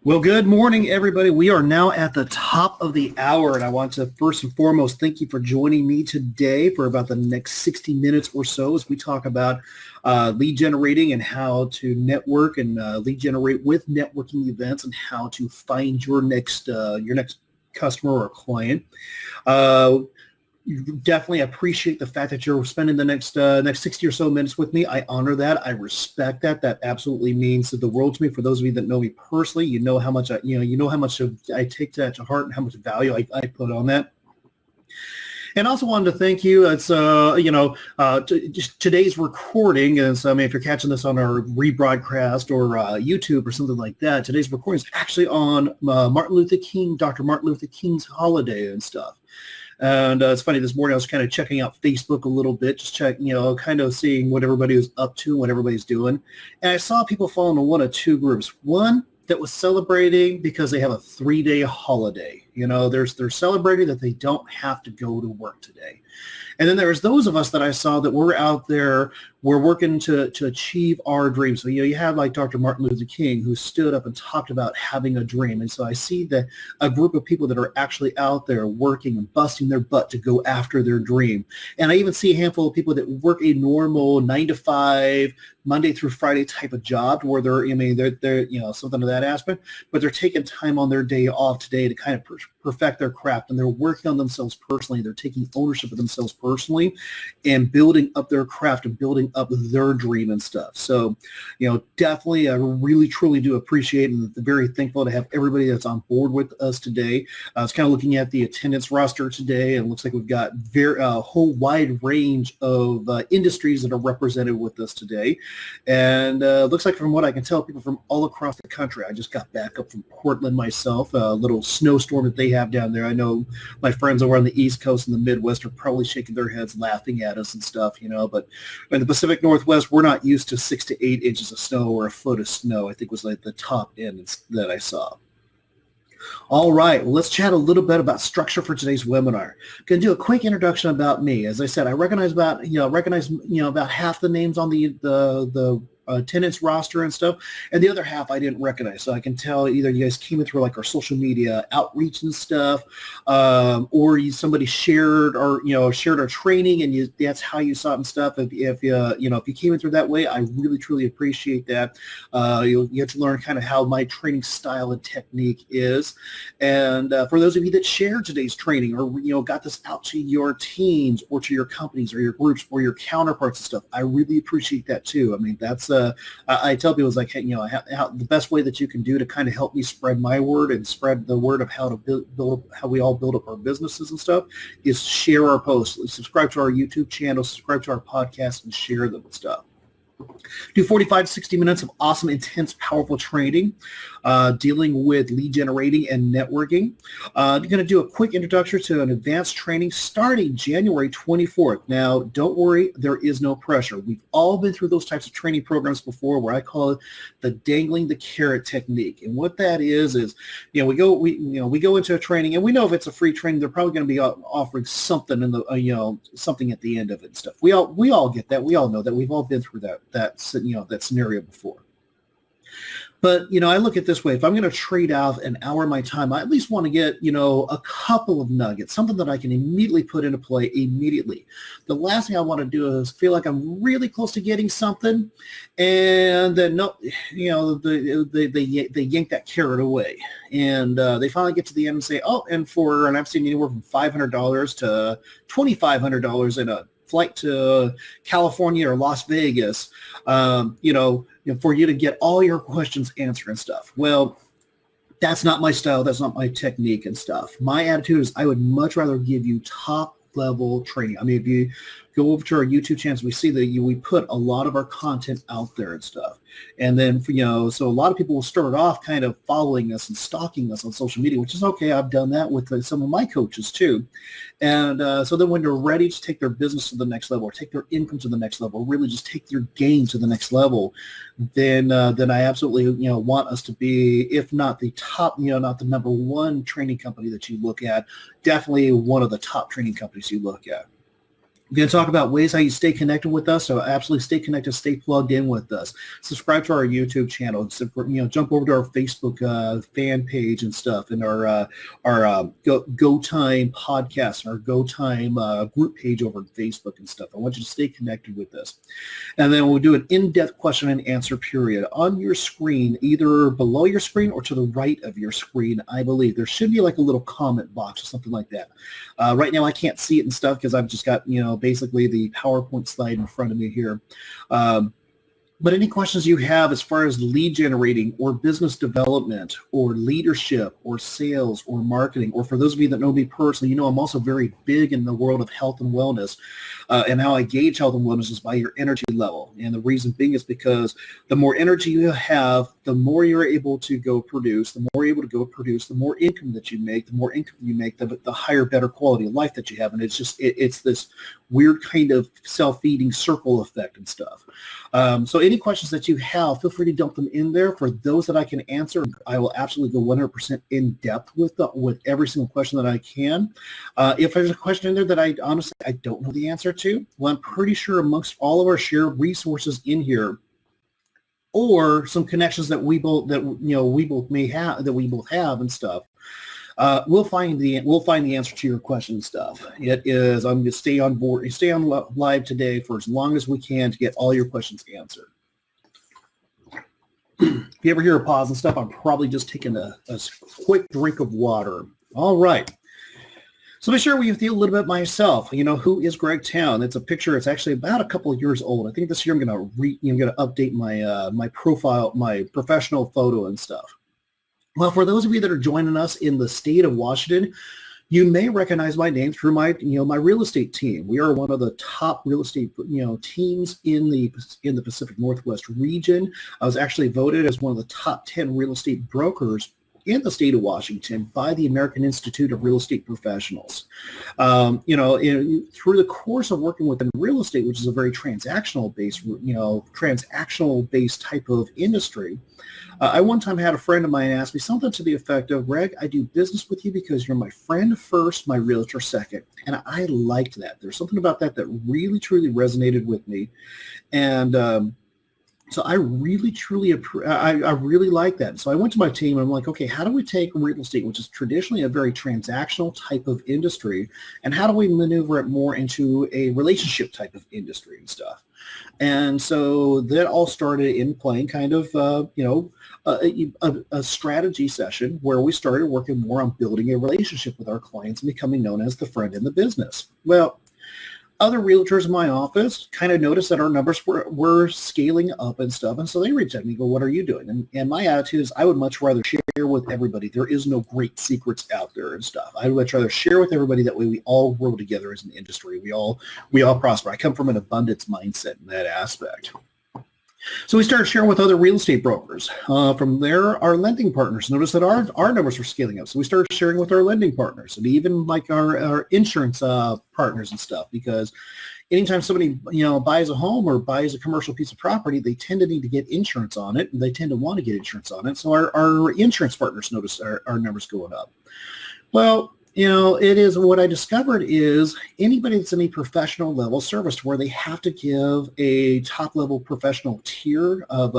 Well, good morning, everybody. We are now at the top of the hour, and I want to first and foremost thank you for joining me today for about the next 60 minutes or so as we talk about lead generating and how to network and lead generate with networking events and how to find your next customer or client. You definitely appreciate the fact that you're spending the next 60 or so minutes with me. I honor that. I respect that. That absolutely means the world to me. For those of you that know me personally, you know how much I take that to heart and how much value I put on that. And also wanted to thank you. It's just today's recording is. I mean, if you're catching this on our rebroadcast or YouTube or something like that, today's recording is actually on Dr. Martin Luther King's holiday and stuff. And it's funny, this morning I was kind of checking out Facebook a little bit, just kind of seeing what everybody was up to, what everybody's doing. And I saw people fall into one of two groups. One that was celebrating because they have a 3-day holiday. They're celebrating that they don't have to go to work today. And then there's those of us that I saw that were out there, we're working to achieve our dreams. So, you have like Dr. Martin Luther King, who stood up and talked about having a dream. And so I see that a group of people that are actually out there working and busting their butt to go after their dream. And I even see a handful of people that work a normal 9-to-5, Monday through Friday type of job where they're something to that aspect, but they're taking time on their day off today to kind of perfect their craft, and they're working on themselves personally. They're taking ownership of themselves personally and building up their craft and building up their dream and stuff. So, definitely I really, truly do appreciate and very thankful to have everybody that's on board with us today. I was kind of looking at the attendance roster today, and it looks like we've got a whole wide range of industries that are represented with us today. And looks like, from what I can tell, people from all across the country. I just got back up from Portland myself, a little snowstorm that they have down there. I know my friends over on the East Coast and the Midwest are probably shaking their heads laughing at us and stuff, but in the Pacific Northwest, we're not used to 6 to 8 inches of snow or a foot of snow. I think was like the top end that I saw. All right, well, let's chat a little bit about structure for today's webinar. Going to do a quick introduction about me. As I said, I recognize about half the names on the attendance roster and stuff, and the other half I didn't recognize. So I can tell either you guys came in through like our social media outreach and stuff, or somebody shared our training, and that's how you saw it and stuff. If you came in through that way, I really truly appreciate that. You get to learn kind of how my training style and technique is. And for those of you that shared today's training or got this out to your teams or to your companies or your groups or your counterparts and stuff, I really appreciate that too. I mean, that's I tell people, it's like, how the best way that you can do to kind of help me spread my word and spread the word of how to build how we all build up our businesses and stuff is share our posts, subscribe to our YouTube channel, subscribe to our podcast, and share them and stuff. Do 45 to 60 minutes of awesome, intense, powerful training dealing with lead generating and networking. You're going to do a quick introduction to an advanced training starting January 24th. Now, don't worry, there is no pressure. We've all been through those types of training programs before, where I call it the dangling the carrot technique. And what that is we go into a training, and we know if it's a free training, they're probably going to be offering something in the something at the end of it and stuff. We all get that. We all know that. We've all been through that scenario before. But, I look at it this way. If I'm going to trade out an hour of my time, I at least want to get, a couple of nuggets, something that I can immediately put into play immediately. The last thing I want to do is feel like I'm really close to getting something, and then, they yank that carrot away. And they finally get to the end and say, and I've seen anywhere from $500 to $2,500 in a flight to California or Las Vegas, for you to get all your questions answered and stuff. Well, that's not my style. That's not my technique and stuff. My attitude is I would much rather give you top level training. I mean, if you go over to our YouTube channels, we see that we put a lot of our content out there and stuff. And then, so a lot of people will start off kind of following us and stalking us on social media, which is okay. I've done that with some of my coaches too. And so then when they're ready to take their business to the next level or take their income to the next level, or really just take their game to the next level, then I absolutely, want us to be, if not the top, not the number one training company that you look at, definitely one of the top training companies you look at. We're going to talk about ways how you stay connected with us. So absolutely stay connected, stay plugged in with us. Subscribe to our YouTube channel. Jump over to our Facebook fan page and stuff, and our Go Time podcast, and our Go Time group page over on Facebook and stuff. I want you to stay connected with us. And then we'll do an in-depth question and answer period on your screen, either below your screen or to the right of your screen. I believe there should be like a little comment box or something like that. Right now I can't see it and stuff because I've just got, basically the PowerPoint slide in front of me here. But any questions you have as far as lead generating or business development or leadership or sales or marketing, or for those of you that know me personally, I'm also very big in the world of health and wellness. And how I gauge health and wellness is by your energy level. And the reason being is because the more energy you have, the more you're able to go produce, the more income that you make, the higher, better quality of life that you have. And it's this weird kind of self-feeding circle effect and stuff. So any questions that you have, feel free to dump them in there. For those that I can answer, I will absolutely go 100% in depth with every single question that I can. If there's a question in there that I don't know the answer to, well, I'm pretty sure amongst all of our shared resources in here, or some connections that we both have and stuff, we'll find the answer to your question and stuff. It is, I'm going to stay on board, stay on live today for as long as we can to get all your questions answered. If you ever hear a pause and stuff, I'm probably just taking a quick drink of water. All right. So to share with you a little bit myself, who is Greg Towne? It's a picture. It's actually about a couple of years old. I think this year I'm going to update my my profile, my professional photo and stuff. Well, for those of you that are joining us in the state of Washington, you may recognize my name through my my real estate team. We are one of the top real estate teams in the Pacific Northwest region. I was actually voted as one of the top 10 real estate brokers in the state of Washington by the American Institute of Real Estate Professionals. Through the course of working within real estate, which is a very transactional based type of industry, I one time had a friend of mine ask me something to the effect of, Greg, I do business with you because you're my friend first, my realtor second. And I liked that. There's something about that really, truly resonated with me. And so I really, truly, I really like that. So I went to my team and I'm like, okay, how do we take real estate, which is traditionally a very transactional type of industry, and how do we maneuver it more into a relationship type of industry and stuff? And so that all started in playing kind of, a strategy session where we started working more on building a relationship with our clients and becoming known as the friend in the business. Well, other realtors in my office kind of noticed that our numbers were scaling up and stuff. And so they reached out to me and go, what are you doing? And my attitude is I would much rather share with everybody. There is no great secrets out there and stuff. I would much rather share with everybody. That way we all grow together as an industry. We all prosper. I come from an abundance mindset in that aspect. So we started sharing with other real estate brokers. From there, our lending partners noticed that our numbers were scaling up. So we started sharing with our lending partners and even like our insurance partners and stuff, because anytime somebody buys a home or buys a commercial piece of property, they tend to need to get insurance on it, and they tend to want to get insurance on it. So our insurance partners noticed our numbers going up. Well, it is what I discovered is anybody that's in a professional level service where they have to give a top level professional tier of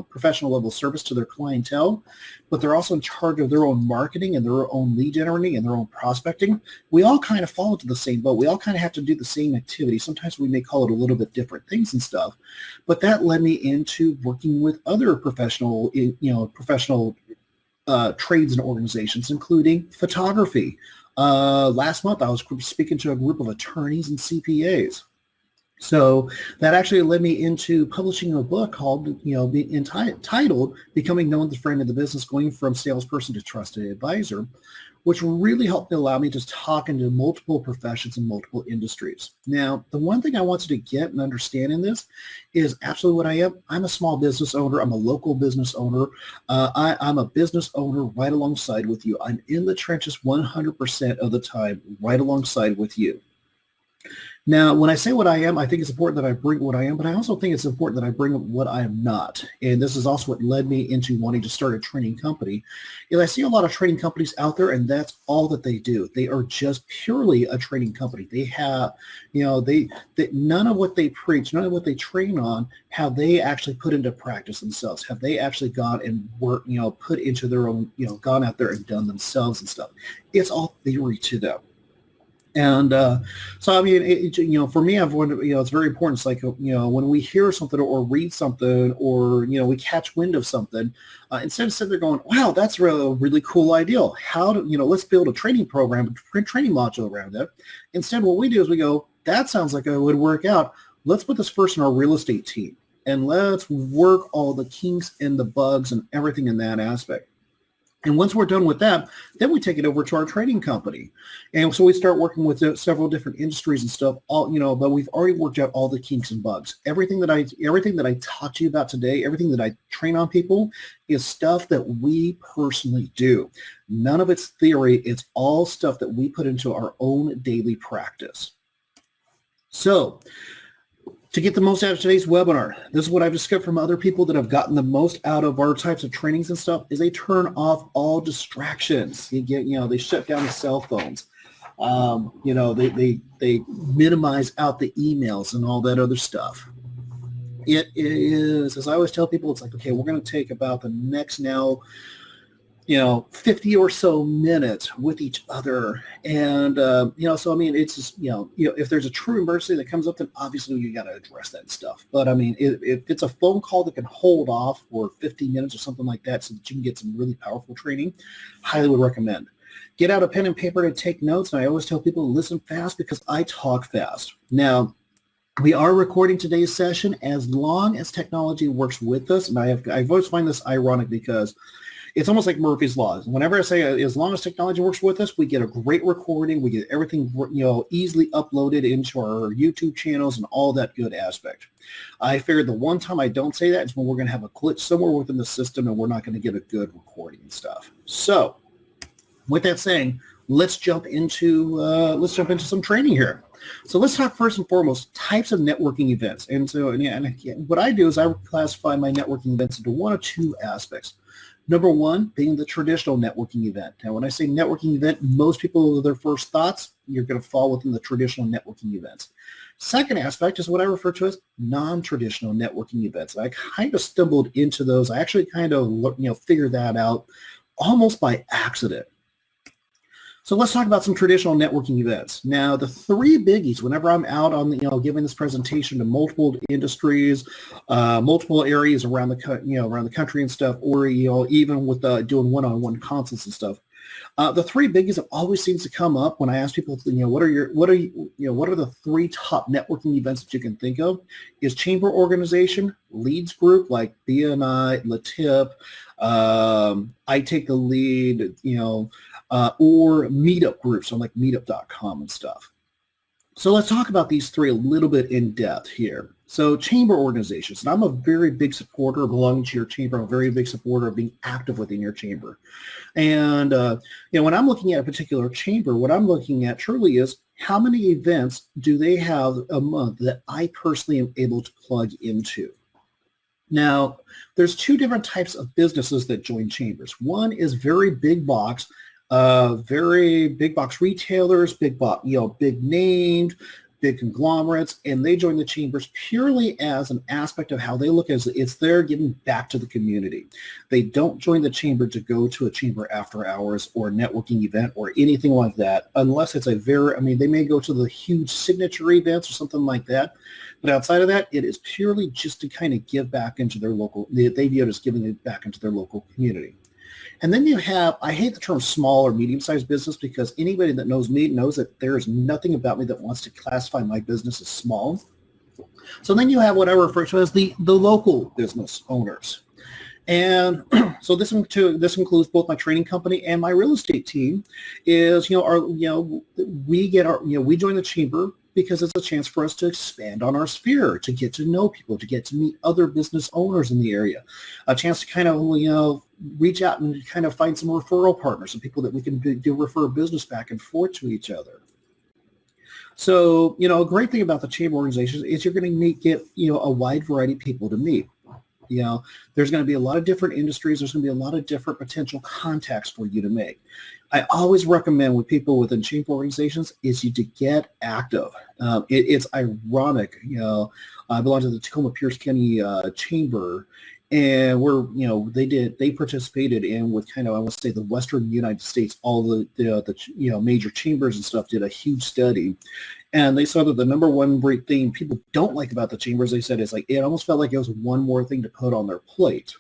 professional level service to their clientele, but they're also in charge of their own marketing and their own lead generating and their own prospecting. We all kind of fall into the same boat. We all kind of have to do the same activity. Sometimes we may call it a little bit different things and stuff, but that led me into working with other professional trades and organizations, including photography. Last month, I was speaking to a group of attorneys and CPAs. So that actually led me into publishing a book called, entitled Becoming Known as the Friend of the Business, Going from Salesperson to Trusted Advisor, which really helped allow me to talk into multiple professions and multiple industries. Now, the one thing I want you to get and understand in this is absolutely what I am. I'm a small business owner. I'm a local business owner. I'm a business owner right alongside with you. I'm in the trenches 100% of the time, right alongside with you. Now, when I say what I am, I think it's important that I bring what I am, but I also think it's important that I bring what I am not. And this is also what led me into wanting to start a training company. I see a lot of training companies out there, and that's all that they do. They are just purely a training company. They have, they none of what they preach, none of what they train on, have they actually put into practice themselves. Have they actually gone and worked, put into their own, gone out there and done themselves and stuff. It's all theory to them. And so, I mean, for me, I've wondered, it's very important. It's like, when we hear something or read something or, we catch wind of something, instead of sitting there going, wow, that's a really cool idea. How do, let's build a training program, a training module around it. Instead, what we do is we go, that sounds like it would work out. Let's put this first in our real estate team and let's work all the kinks and the bugs and everything in that aspect. And once we're done with that, then we take it over to our training company. And so we start working with several different industries and stuff, but we've already worked out all the kinks and bugs. Everything that I taught you about today, everything that I train on people is stuff that we personally do. None of it's theory. It's all stuff that we put into our own daily practice. So, to get the most out of today's webinar, this is what I've discovered from other people that have gotten the most out of our types of trainings and stuff, is they turn off all distractions. They shut down the cell phones. They minimize out the emails and all that other stuff. It is, as I always tell people, it's like, okay, we're going to take about the next now 50 or so minutes with each other. And, so, I mean, it's just, if there's a true emergency that comes up, then obviously you got to address that stuff. But I mean, if it's a phone call that can hold off for 50 minutes or something like that so that you can get some really powerful training, highly would recommend. Get out a pen and paper to take notes. And I always tell people to listen fast because I talk fast. Now, we are recording today's session as long as technology works with us. And I've always find this ironic because it's almost like Murphy's Law. Whenever I say as long as technology works with us, we get a great recording. We get everything, easily uploaded into our YouTube channels and all that good aspect. I figured the one time I don't say that is when we're going to have a glitch somewhere within the system and we're not going to get a good recording and stuff. So with that saying, let's jump into some training here. So let's talk first and foremost types of networking events. And so what I do is I classify my networking events into one of two aspects. Number one being the traditional networking event. Now, when I say networking event, most people, their first thoughts, you're going to fall within the traditional networking events. Second aspect is what I refer to as non-traditional networking events. I kind of stumbled into those. I actually kind of, figured that out almost by accident. So let's talk about some traditional networking events. Now, the three biggies, whenever I'm out on, giving this presentation to multiple industries, multiple areas around the country and stuff, or, even with doing one-on-one consults and stuff, the three biggies that always seems to come up when I ask people, what are the three top networking events that you can think of, is chamber organization, leads group like BNI, LaTip, I Take the Lead, or meetup groups on like meetup.com and stuff. So let's talk about these three a little bit in depth here. So chamber organizations, and I'm a very big supporter of belonging to your chamber. I'm a very big supporter of being active within your chamber. And, when I'm looking at a particular chamber, what I'm looking at truly is how many events do they have a month that I personally am able to plug into. Now, there's two different types of businesses that join chambers. One is very big box, very big box retailers, big named, big conglomerates, and they join the chambers purely as an aspect of how they look as it's their giving back to the community. They don't join the chamber to go to a chamber after hours or a networking event or anything like that, unless it's they may go to the huge signature events or something like that. But outside of that, it is purely just to kind of give back into their local, they view it as giving it back into their local community. And then you have, I hate the term small or medium-sized business because anybody that knows me knows that there is nothing about me that wants to classify my business as small. So then you have what I refer to as the local business owners. And so this includes both my training company and my real estate team. We join the chamber because it's a chance for us to expand on our sphere, to get to know people, to get to meet other business owners in the area, a chance to kind of, reach out and kind of find some referral partners, some people that we can do refer business back and forth to each other. So, a great thing about the chamber organizations is you're going to get, a wide variety of people to meet. There's going to be a lot of different industries. There's going to be a lot of different potential contacts for you to make. I always recommend with people within chamber organizations is you to get active. It's ironic. I belong to the Tacoma Pierce County Chamber, and they participated in with kind of, I want to say, the Western United States. All the major chambers and stuff did a huge study, and they saw that the number one great thing people don't like about the chambers, they said, is like it almost felt like it was one more thing to put on their plate.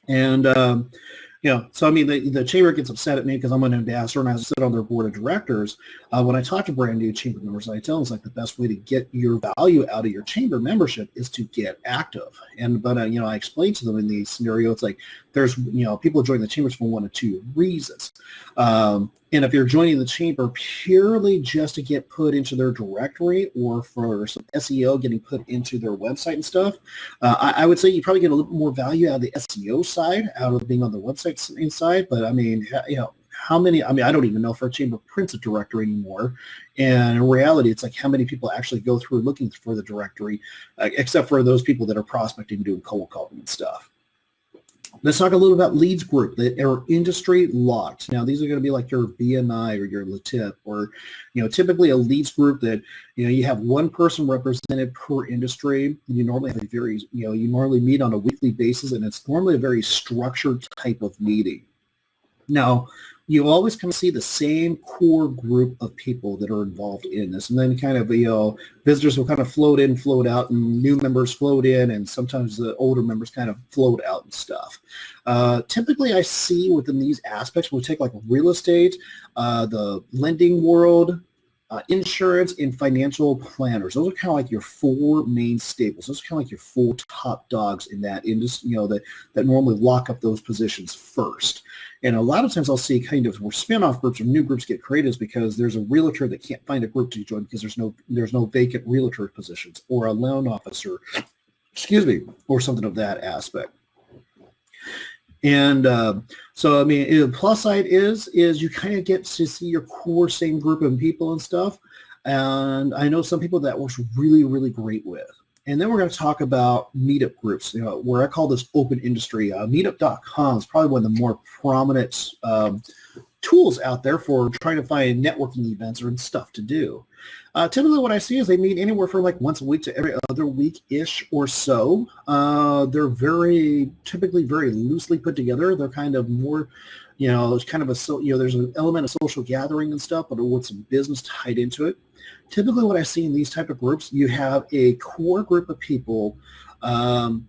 And so I mean, the chamber gets upset at me because I'm an ambassador and I sit on their board of directors. When I talk to brand new chamber members, I tell them it's like the best way to get your value out of your chamber membership is to get active. But I explain to them in the scenario, it's like there's people join the chambers for one of two reasons. And if you're joining the chamber purely just to get put into their directory or for some SEO getting put into their website and stuff, I would say you probably get a little more value out of the SEO side, out of being on the website inside. But I mean, how many, I don't even know if our chamber prints a directory anymore. And in reality, it's like how many people actually go through looking for the directory, except for those people that are prospecting, doing cold calling and stuff. Let's talk a little about leads group that are industry locked. Now, these are going to be like your BNI or your LATIP, or, typically a leads group that, you have one person represented per industry. You normally have you normally meet on a weekly basis, and it's normally a very structured type of meeting. Now, you always kind of see the same core group of people that are involved in this. And then kind of, visitors will kind of float in, float out, and new members float in, and sometimes the older members kind of float out and stuff. Typically, I see within these aspects, we'll take like real estate, the lending world, insurance, and financial planners. Those are kind of like your four main staples. Those are kind of like your four top dogs in that industry, that normally lock up those positions first. And a lot of times I'll see kind of where spin-off groups or new groups get created is because there's a realtor that can't find a group to join because there's no vacant realtor positions, or a loan officer, or something of that aspect. And so, I mean, the plus side is you kind of get to see your core same group of people and stuff. And I know some people that works really, really great with. And then we're going to talk about meetup groups, where I call this open industry. Meetup.com is probably one of the more prominent tools out there for trying to find networking events or stuff to do. Typically what I see is they meet anywhere from like once a week to every other week-ish or so. They're typically very loosely put together. They're kind of more, there's kind of there's an element of social gathering and stuff, but with some business tied into it. Typically what I see in these type of groups, you have a core group of people, and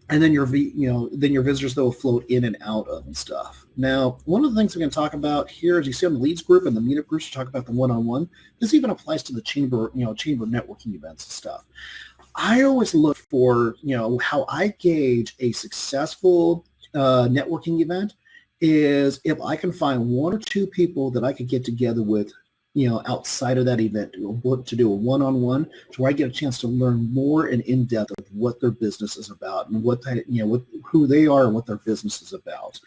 then your visitors that will float in and out of and stuff. Now, one of the things we're going to talk about here is you see on the leads group and the meetup groups, you talk about the one-on-one. This even applies to the chamber networking events and stuff. I always look for, how I gauge a successful networking event is if I can find one or two people that I could get together with, outside of that event to do a one-on-one, so where I get a chance to learn more and in depth of what their business is about and who they are and what their business is about.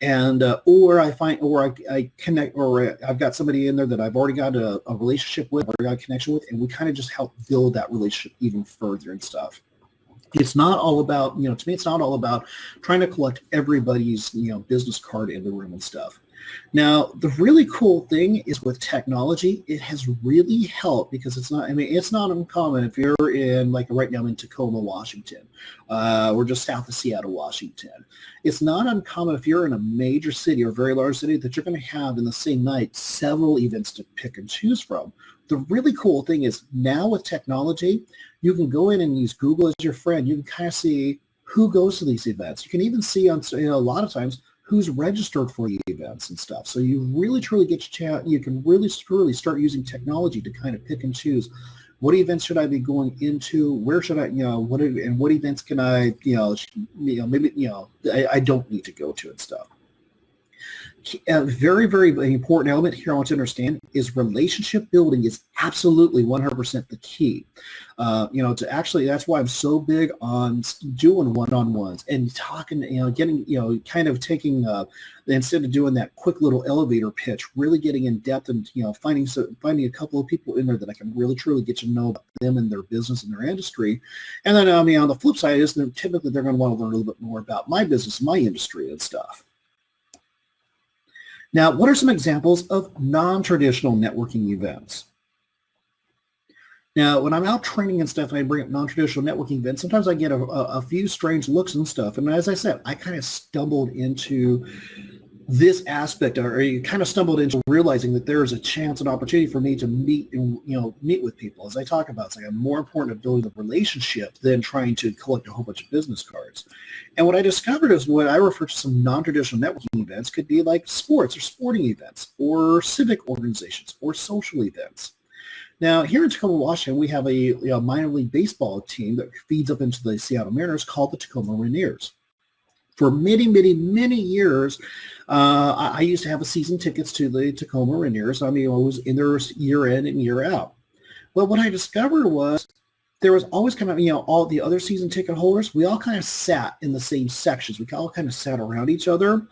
And or I connect, or I've got somebody in there that I've already got a relationship with, or got a connection with, and we kind of just help build that relationship even further and stuff. It's not all about, to me, it's not all about trying to collect everybody's, business card in the room and stuff. Now, the really cool thing is with technology, it has really helped because it's not uncommon if you're in, like right now I'm in Tacoma, Washington. We're just south of Seattle, Washington. It's not uncommon if you're in a major city or a very large city that you're going to have in the same night several events to pick and choose from. The really cool thing is now with technology, you can go in and use Google as your friend. You can kind of see who goes to these events. You can even see on a lot of times who's registered for the events and stuff. So you really truly get your chance. You can really truly start using technology to kind of pick and choose what events should I be going into, where should I, what events can I, maybe, I don't need to go to and stuff. A very, very important element here I want to understand is relationship building is absolutely 100% the key. To actually, that's why I'm so big on doing one-on-ones and talking, getting, kind of taking, instead of doing that quick little elevator pitch, really getting in depth and, finding a couple of people in there that I can really, truly get to know about them and their business and their industry. And then, on the flip side is typically they're going to want to learn a little bit more about my business, my industry and stuff. Now, what are some examples of non-traditional networking events? Now, when I'm out training and stuff and I bring up non-traditional networking events, sometimes I get a few strange looks and stuff. And as I said, I kind of stumbled into this aspect, or you kind of stumbled into realizing that there is a chance, an opportunity for me to meet with people. As I talk about, it's like I'm more important at building the relationship than trying to collect a whole bunch of business cards. And what I discovered is what I refer to some non-traditional networking events could be like sports or sporting events or civic organizations or social events. Now, here in Tacoma, Washington, we have a minor league baseball team that feeds up into the Seattle Mariners called the Tacoma Rainiers. For many, many, many years, I used to have season tickets to the Tacoma Rainiers. I mean, I was in there year in and year out. Well, what I discovered was there was always kind of, all the other season ticket holders, we all kind of sat in the same sections. We all kind of sat around each other,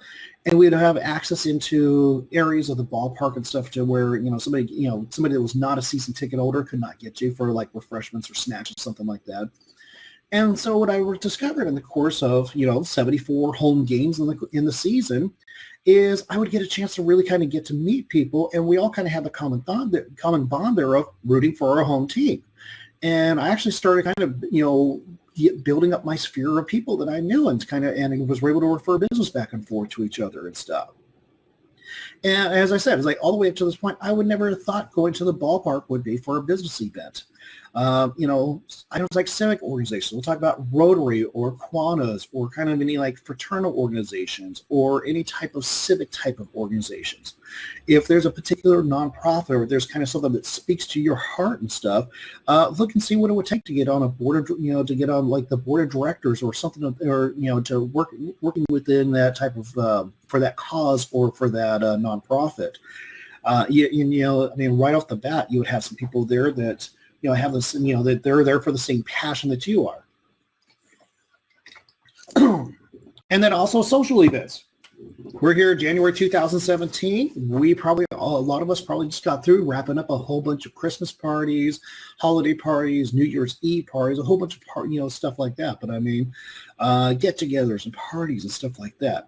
and we'd have access into areas of the ballpark and stuff to where, somebody that was not a season ticket holder could not get you for like refreshments or snacks or something like that. And so what I discovered in the course of, 74 home games in the season is I would get a chance to really kind of get to meet people, and we all kind of had the common bond there of rooting for our home team. And I actually started kind of, building up my sphere of people that I knew and was able to refer business back and forth to each other and stuff. And as I said, it's like all the way up to this point, I would never have thought going to the ballpark would be for a business event. Items like civic organizations. We'll talk about Rotary or Kiwanis or kind of any like fraternal organizations or any type of civic type of organizations. If there's a particular nonprofit or there's kind of something that speaks to your heart and stuff, look and see what it would take to get on a board of, to get on like the board of directors or something, or, to working within that type of, for that cause or for that nonprofit. Right off the bat, you would have some people there that, have this, that they're there for the same passion that you are. And then also social events. We're here January 2017. A lot of us probably just got through wrapping up a whole bunch of Christmas parties, holiday parties, New Year's Eve parties, a whole bunch of stuff like that. But I mean, get-togethers and parties and stuff like that.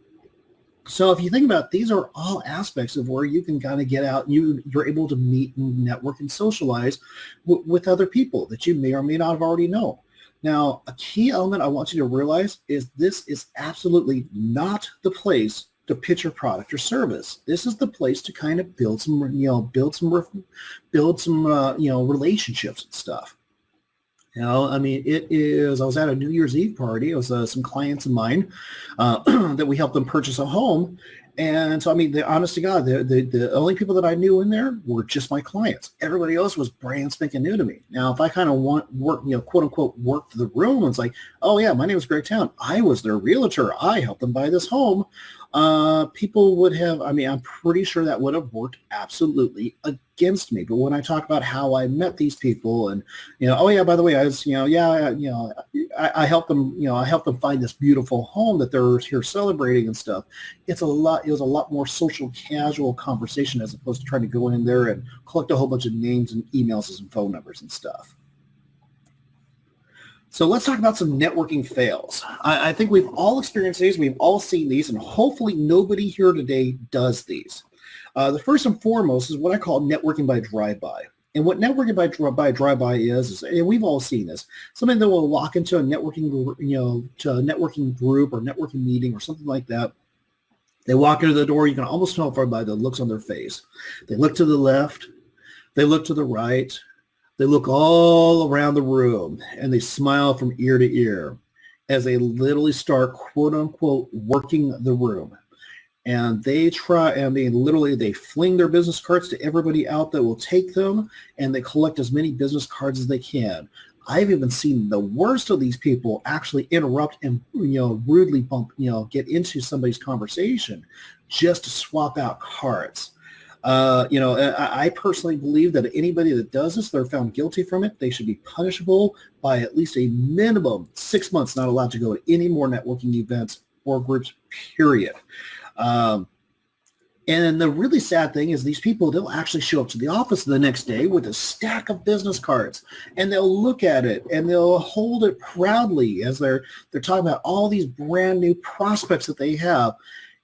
So if you think about it, these are all aspects of where you can kind of get out, you're able to meet and network and socialize with other people that you may or may not have already known. Now, a key element I want you to realize is this is absolutely not the place to pitch your product or service. This is the place to kind of build some relationships and stuff. It is, I was at a New Year's Eve party. It was some clients of mine that we helped them purchase a home. And so, the honest to God, the only people that I knew in there were just my clients. Everybody else was brand spanking new to me. Now, if I kind of quote unquote, worked the room, it's like, oh yeah, my name is Greg Towne. I was their realtor. I helped them buy this home. People would have, I'm pretty sure that would have worked absolutely against me. But when I talk about how I met these people and, oh yeah, by the way, I was, I helped them, I helped them find this beautiful home that they're here celebrating and stuff. It was a lot more social, casual conversation as opposed to trying to go in there and collect a whole bunch of names and emails and phone numbers and stuff. So let's talk about some networking fails. I think we've all experienced these. We've all seen these, and hopefully nobody here today does these. The first and foremost is what I call networking by drive-by. And what networking by drive-by is, and we've all seen this, somebody that will walk into a networking, to a networking group or networking meeting or something like that. They walk into the door. You can almost tell by the looks on their face. They look to the left. They look to the right. They look all around the room, and they smile from ear to ear as they literally start, quote unquote, working the room. And they they fling their business cards to everybody out that will take them, and they collect as many business cards as they can. I've even seen the worst of these people actually interrupt and, rudely get into somebody's conversation just to swap out cards. I personally believe that anybody that does this, they're found guilty from it. They should be punishable by at least a minimum 6 months, not allowed to go to any more networking events or groups, period. And the really sad thing is these people, they'll actually show up to the office the next day with a stack of business cards, and they'll look at it and they'll hold it proudly as they're talking about all these brand new prospects that they have.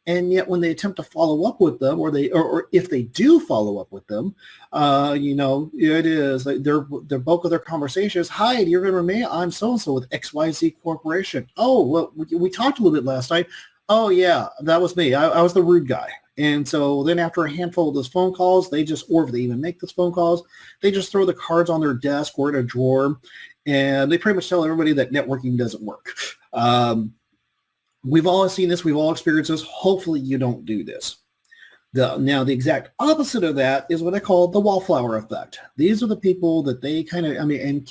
And yet when they attempt to follow up with them, or if they do follow up with them, it is like their bulk of their conversation is, "Hi, do you remember me? I'm so-and-so with XYZ Corporation. Oh, well, we talked a little bit last night. Oh, yeah, that was me. I was the rude guy." And so then after a handful of those phone calls, or if they even make those phone calls, they just throw the cards on their desk or in a drawer, and they pretty much tell everybody that networking doesn't work. We've all seen this. We've all experienced this. Hopefully you don't do this. Now, the exact opposite of that is what I call the wallflower effect. These are the people that they and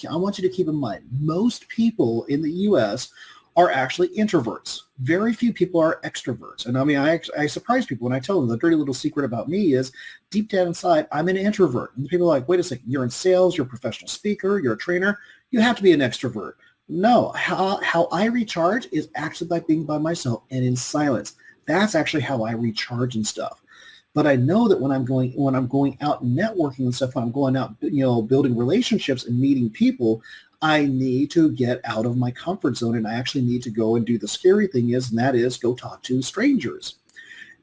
I want you to keep in mind, most people in the U.S. are actually introverts. Very few people are extroverts. And I surprise people when I tell them the dirty little secret about me is deep down inside, I'm an introvert. And people are like, wait a second, you're in sales, you're a professional speaker, you're a trainer, you have to be an extrovert. No, how I recharge is actually by being by myself and in silence. That's actually how I recharge and stuff. But I know that when I'm going out networking and stuff, when I'm going out, building relationships and meeting people, I need to get out of my comfort zone, and I actually need to go and do the scary thing and that is go talk to strangers.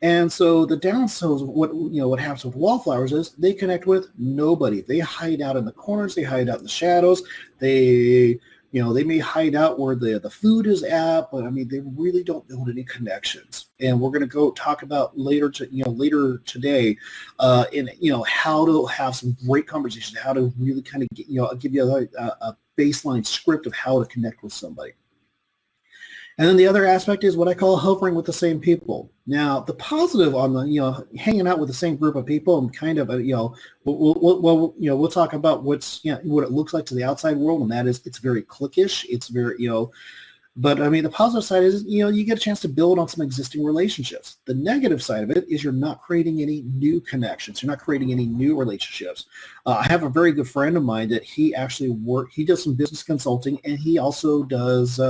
And so the downside of what happens with wallflowers is they connect with nobody. They hide out in the corners. They hide out in the shadows. They may hide out where the food is at, but they really don't build any connections. And we're going to go talk about later today, how to have some great conversations, how to really kind of give you a baseline script of how to connect with somebody. And then the other aspect is what I call hovering with the same people. Now, the positive on the, hanging out with the same group of people and kind of, we'll talk about what it looks like to the outside world, and that is it's very cliquish. It's very, but the positive side is, you get a chance to build on some existing relationships. The negative side of it is you're not creating any new connections. You're not creating any new relationships. I have a very good friend of mine that he does some business consulting, and he also does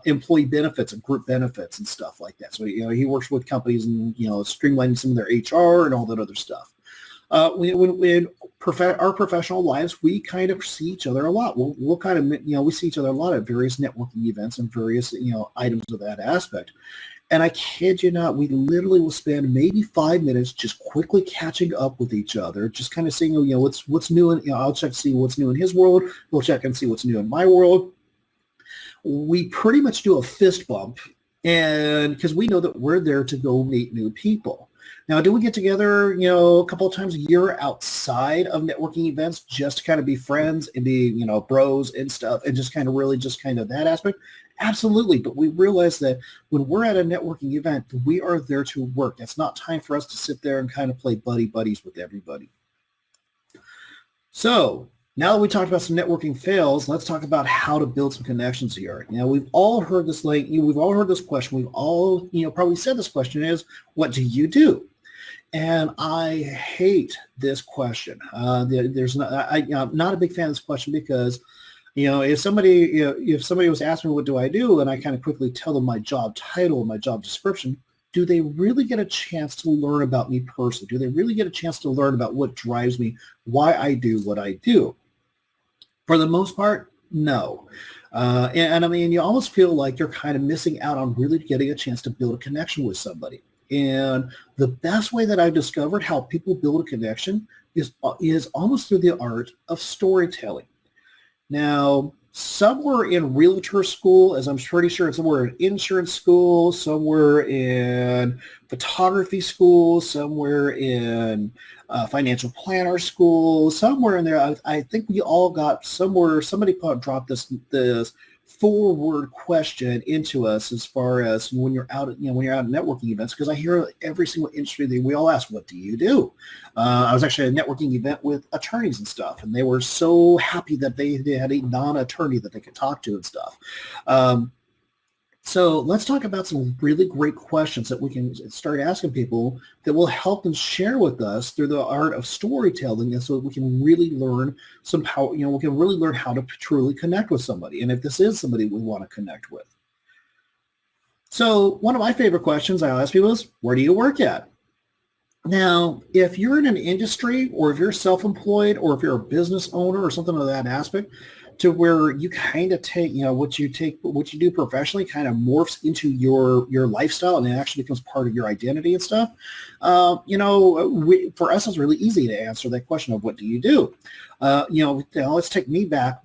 employee benefits and group benefits and stuff like that. So, he works with companies and, streamlining some of their HR and all that other stuff. When our professional lives, we kind of see each other a lot. We'll kind of, we see each other a lot at various networking events and various, items of that aspect. And I kid you not, we literally will spend maybe 5 minutes just quickly catching up with each other, just kind of seeing, what's new. And I'll check to see what's new in his world. We'll check and see what's new in my world. We pretty much do a fist bump, and because we know that we're there to go meet new people. Now, do we get together, a couple of times a year outside of networking events just to kind of be friends and be, bros and stuff, and just kind of that aspect? Absolutely. But we realize that when we're at a networking event, we are there to work. It's not time for us to sit there and kind of play buddies with everybody. So now that we talked about some networking fails, let's talk about how to build some connections here. We've all heard this, we've all heard this question. We've all, probably said this question is, what do you do? And I hate this question. I'm not a big fan of this question because, if somebody was asking me what do I do, and I kind of quickly tell them my job title, my job description, do they really get a chance to learn about me personally? Do they really get a chance to learn about what drives me, why I do what I do? For the most part, no. You almost feel like you're kind of missing out on really getting a chance to build a connection with somebody. And the best way that I've discovered how people build a connection is almost through the art of storytelling. Now, somewhere in realtor school, as I'm pretty sure it's somewhere in insurance school, somewhere in photography school, somewhere in financial planner school, somewhere in there, I think we all got somewhere, somebody dropped this forward question into us as far as when you're out at, when you're out at networking events, because I hear every single industry that we all ask, what do you do? I was actually at a networking event with attorneys and stuff, and they were so happy that they had a non-attorney that they could talk to and stuff. So let's talk about some really great questions that we can start asking people that will help them share with us through the art of storytelling, and so that we can really learn some how, we can really learn how to truly connect with somebody, and if this is somebody we want to connect with. So one of my favorite questions I ask people is, where do you work at? Now, if you're in an industry, or if you're self-employed, or if you're a business owner or something of that aspect, to where you kind of take, what you do professionally kind of morphs into your lifestyle, and it actually becomes part of your identity and stuff. For us, it's really easy to answer that question of what do you do? Let's take me back.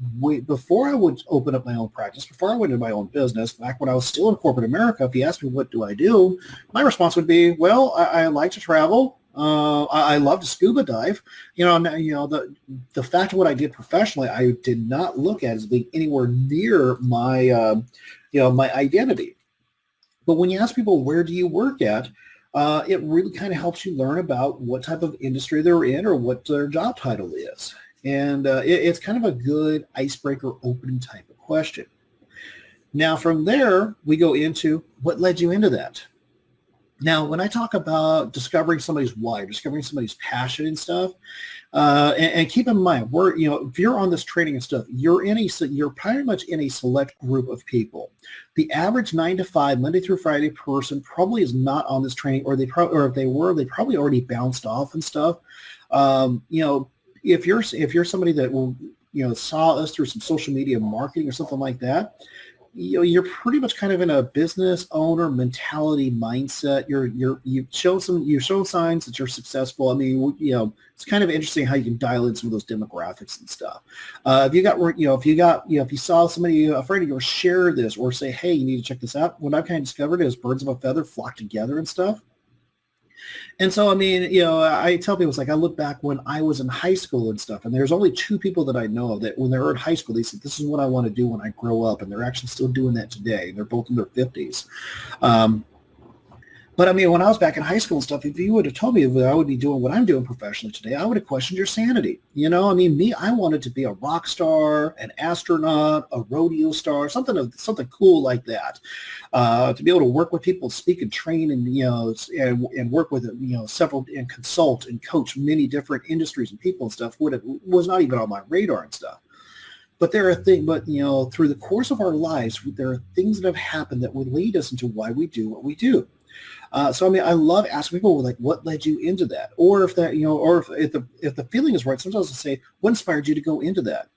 Before I would open up my own practice, before I went into my own business, back when I was still in corporate America, if you asked me what do I do, my response would be, well, I like to travel. I love to scuba dive. The fact of what I did professionally, I did not look at as being anywhere near my, my identity. But when you ask people, where do you work at? It really kind of helps you learn about what type of industry they're in or what their job title is. And it's kind of a good icebreaker opening type of question. Now, from there, we go into what led you into that. Now, when I talk about discovering somebody's why, discovering somebody's passion and stuff, and keep in mind, if you're on this training and stuff, you're pretty much in a select group of people. The average 9 to 5, Monday through Friday person probably is not on this training, or if they were, they probably already bounced off and stuff. If you're somebody that will, saw us through some social media marketing or something like that, you're pretty much kind of in a business owner mentality mindset. You've shown signs that you're successful. I mean, it's kind of interesting how you can dial in some of those demographics and stuff. If you saw somebody, a friend of yours, share this or say, hey, you need to check this out. What I've kind of discovered is birds of a feather flock together and stuff. And so, I mean, I tell people, it's like I look back when I was in high school and stuff, and there's only 2 people that I know of that when they were in high school, they said, this is what I want to do when I grow up. And they're actually still doing that today. They're both in their 50s. But I mean, when I was back in high school and stuff, if you would have told me that I would be doing what I'm doing professionally today, I would have questioned your sanity. I wanted to be a rock star, an astronaut, a rodeo star, something cool like that. To be able to work with people, speak and train, and and work with several, and consult and coach many different industries and people and stuff was not even on my radar and stuff. But there are things, through the course of our lives, there are things that have happened that would lead us into why we do what we do. So I mean, I love asking people like, what led you into that? Or if that, if the feeling is right, sometimes I'll say, what inspired you to go into that?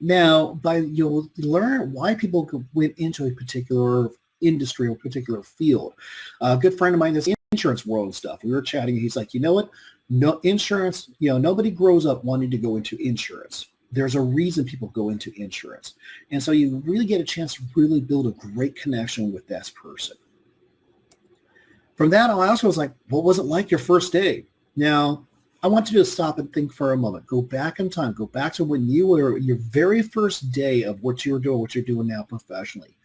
Now, you'll learn why people went into a particular industry or particular field. A good friend of mine is in the insurance world and stuff. We were chatting, and he's like, you know what? No insurance, nobody grows up wanting to go into insurance. There's a reason people go into insurance. And so you really get a chance to really build a great connection with that person. From that, I'll ask, I was like, what was it like your first day? Now, I want you to stop and think for a moment. Go back in time. Go back to when you were your very first day of what you were doing, what you're doing now professionally.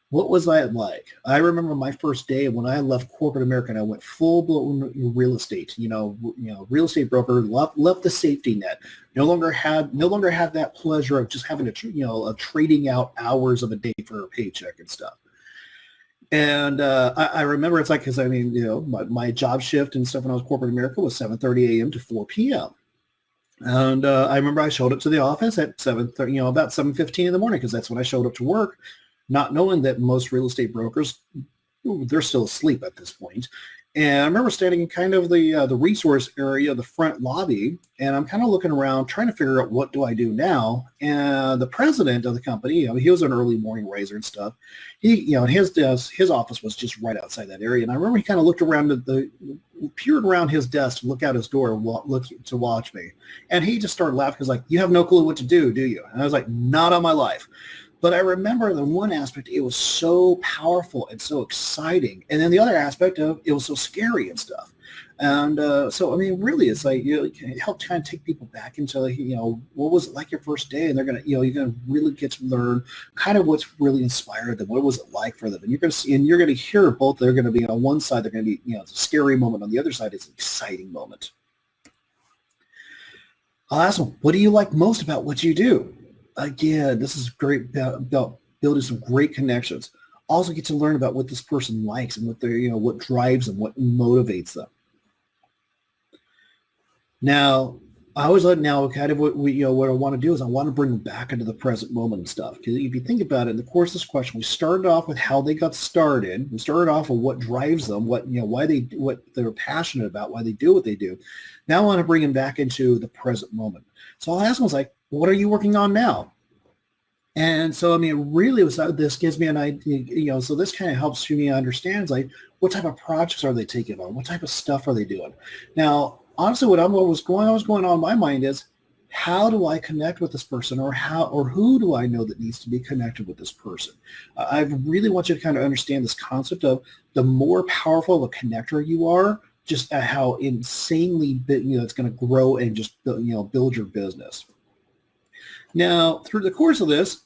What was that like? I remember my first day when I left corporate America and I went full-blown real estate. Real estate broker, left the safety net. No longer had that pleasure of just having of trading out hours of a day for a paycheck and stuff. And I remember it's like, because I mean, my job shift and stuff when I was corporate America was 7:30 a.m. to 4 p.m. And I remember I showed up to the office at 7:30, about 7:15 in the morning, because that's when I showed up to work, not knowing that most real estate brokers, they're still asleep at this point. And I remember standing in kind of the resource area, the front lobby, and I'm kind of looking around trying to figure out what do I do now. And the president of the company, he was an early morning raiser and stuff. His office was just right outside that area. And I remember he kind of looked around peered around his desk to look out his door and look to watch me. And he just started laughing because like, you have no clue what to do you? And I was like, not on my life. But I remember the one aspect, it was so powerful and so exciting. And then the other aspect of it was so scary and stuff. And so, I mean, really, it's like, you know, it can help kind of take people back into, like, you know, what was it like your first day? And they're going to, you know, you're going to really get to learn kind of what's really inspired them. What was it like for them? And you're going to see, and you're going to hear both. They're going to be on one side, they're going to be, you know, it's a scary moment. On the other side, it's an exciting moment. I'll ask them, what do you like most about what you do? Again, this is great about building some great connections. Also get to learn about what this person likes and what they're, you know, what drives them, what motivates them. Now, I always let now kind of what we, you know, what I want to do is I want to bring them back into the present moment and stuff. Because if you think about it, in the course of this question, we started off with how they got started. We started off with what drives them, what, you know, why they, what they're passionate about, why they do what they do. Now I want to bring them back into the present moment. So I'll ask them, like, what are you working on now? And so, I mean, really, this gives me an idea, you know, so this kind of helps me understand, like, what type of projects are they taking on? What type of stuff are they doing? Now, honestly, what was going on in my mind is, how do I connect with this person, or who do I know that needs to be connected with this person? I really want you to kind of understand this concept of the more powerful of a connector you are, just how insanely, you know, it's going to grow and just, you know, build your business. Now, through the course of this,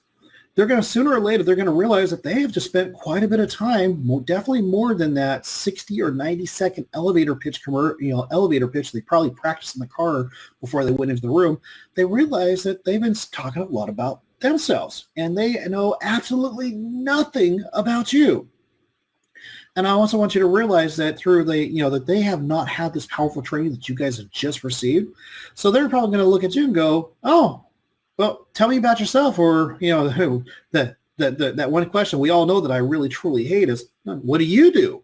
they're going to, sooner or later, they're going to realize that they have just spent quite a bit of time, definitely more than that 60 or 90-second elevator pitch they probably practiced in the car before they went into the room. They realize that they've been talking a lot about themselves, and they know absolutely nothing about you. And I also want you to realize that that they have not had this powerful training that you guys have just received. So they're probably going to look at you and go, oh, well, tell me about yourself. Or, you know, that one question we all know that I really truly hate is, what do you do?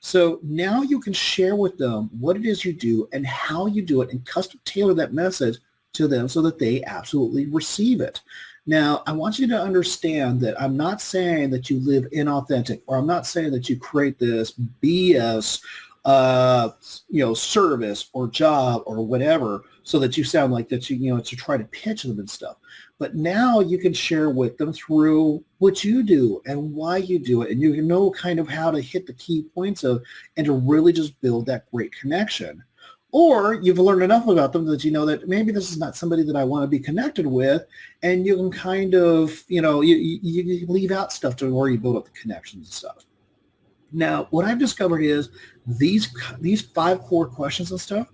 So now you can share with them what it is you do and how you do it, and custom tailor that message to them so that they absolutely receive it. Now, I want you to understand that I'm not saying that you live inauthentic, or I'm not saying that you create this BS, service or job or whatever, so that you sound like that to try to pitch them and stuff. But now you can share with them through what you do and why you do it, and you can know kind of how to hit the key points of, and to really just build that great connection. Or you've learned enough about them that you know that maybe this is not somebody that I want to be connected with, and you can kind of, you leave out stuff to where you build up the connections and stuff. Now, what I've discovered is these 5 core questions and stuff,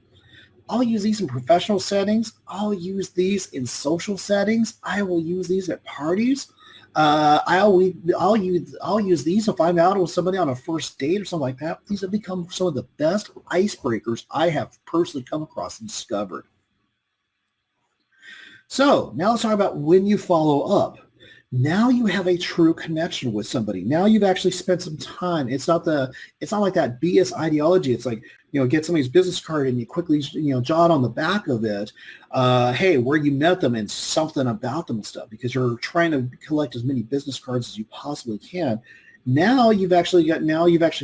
I'll use these in professional settings. I'll use these in social settings. I will use these at parties. I'll use these if I'm out with somebody on a first date or something like that. These have become some of the best icebreakers I have personally come across and discovered. So now let's talk about when you follow up. Now you have a true connection with somebody. Now you've actually spent some time. It's not like that BS ideology. It's like, get somebody's business card and you quickly, jot on the back of it, hey, where you met them and something about them and stuff, because you're trying to collect as many business cards as you possibly can. Now you've actually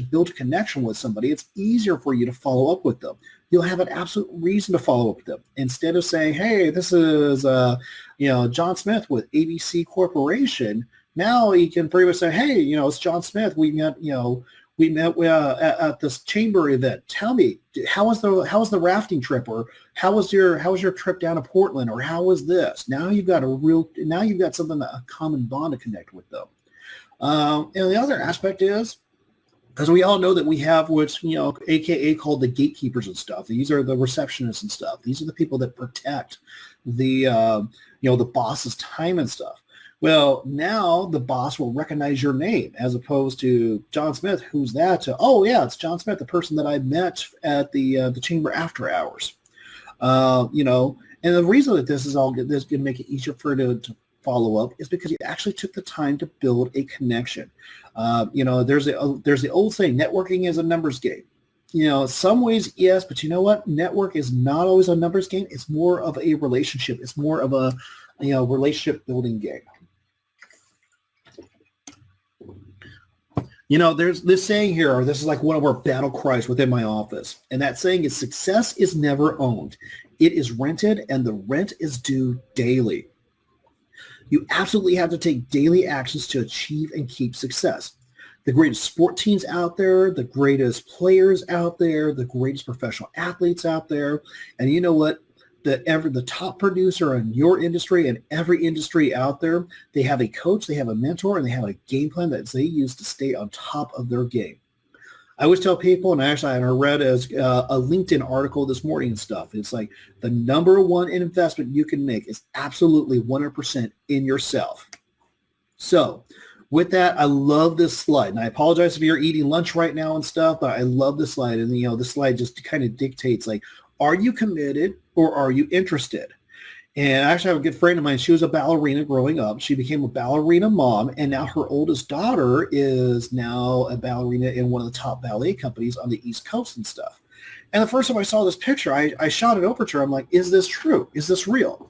built a connection with somebody. It's easier for you to follow up with them. You'll have an absolute reason to follow up with them. Instead of saying, hey, this is, John Smith with ABC Corporation. Now you can pretty much say, hey, it's John Smith. We met at this chamber event. Tell me, how was the rafting trip, or how was your trip down to Portland, or how was this? Now you've got something, a common bond to connect with them. And the other aspect is, because we all know that we have what's, AKA called the gatekeepers and stuff. These are the receptionists and stuff. These are the people that protect the boss's time and stuff. Well, now the boss will recognize your name as opposed to John Smith. Who's that? Oh, yeah, it's John Smith, the person that I met at the chamber after hours. And the reason that this is all good, this can make it easier for it to follow up, is because you actually took the time to build a connection. There's the old saying, networking is a numbers game. In some ways, yes, but you know what? Network is not always a numbers game. It's more of a relationship. It's more of a, relationship building game. There's this saying here, or this is like one of our battle cries within my office. And that saying is, success is never owned. It is rented, and the rent is due daily. You absolutely have to take daily actions to achieve and keep success. The greatest sport teams out there, the greatest players out there, the greatest professional athletes out there. And you know what? The top producer in your industry and every industry out there, they have a coach, they have a mentor, and they have a game plan that they use to stay on top of their game. I always tell people, and actually I read a LinkedIn article this morning and stuff. It's like the number one investment you can make is absolutely 100% in yourself. So with that, I love this slide. And I apologize if you're eating lunch right now and stuff, but I love this slide. And, this slide just kind of dictates, like, are you committed or are you interested? And I actually have a good friend of mine. She was a ballerina growing up. She became a ballerina mom, and now her oldest daughter is now a ballerina in one of the top ballet companies on the East Coast and stuff. And the first time I saw this picture, I shot it over to her. I'm like, is this true? Is this real?